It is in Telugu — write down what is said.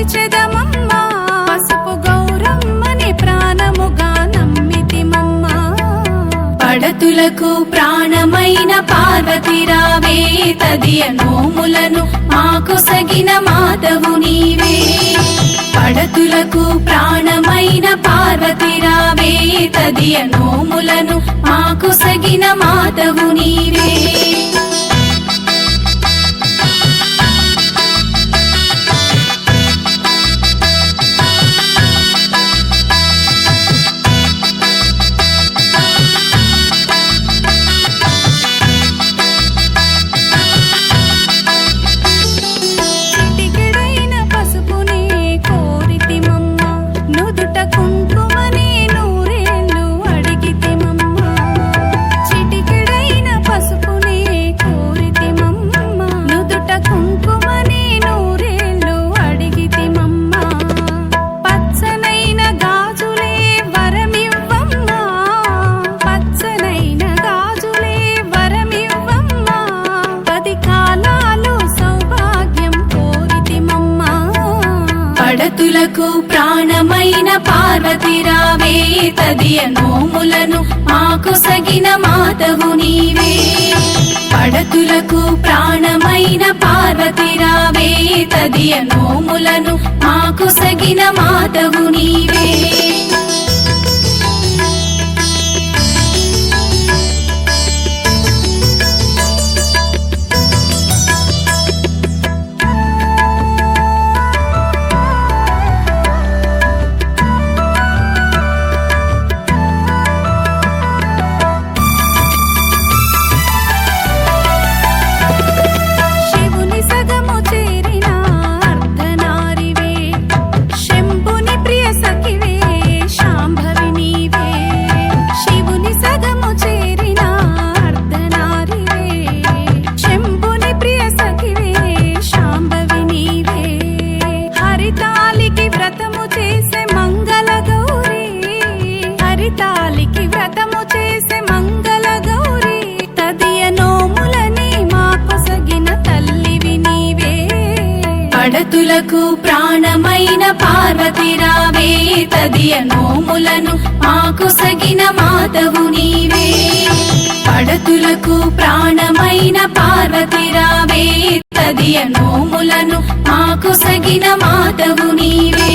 కొలిచెదమమ్మా పసుపు గౌరమ్మని ప్రాణముగా నమ్మితిమమ్మా పడతులకు ప్రాణమైన పార్వతి రావే తదియ నోములను మాకు సగిన మాతవు నీవే పడతులకు ప్రాణమైన పార్వతి రావే తదియ నోములను మాకు సగిన మాతవు నీవే పడతులకు ప్రాణమైన పార్వతి రావే తదియ నోములను మాకు సగిన మాతవు నీవే పడతులకు ప్రాణమైన పార్వతి రావే తదియ నోములను మాకు సగిన మాతవు నీవే పడతులకు ప్రాణమైన పార్వతి రావే తదియ నోములను మాకు సగిన మాతవు నీవే పడతులకు ప్రాణమైన పార్వతి రావే తదియ నోములను మాకు సగిన మాతవు నీవే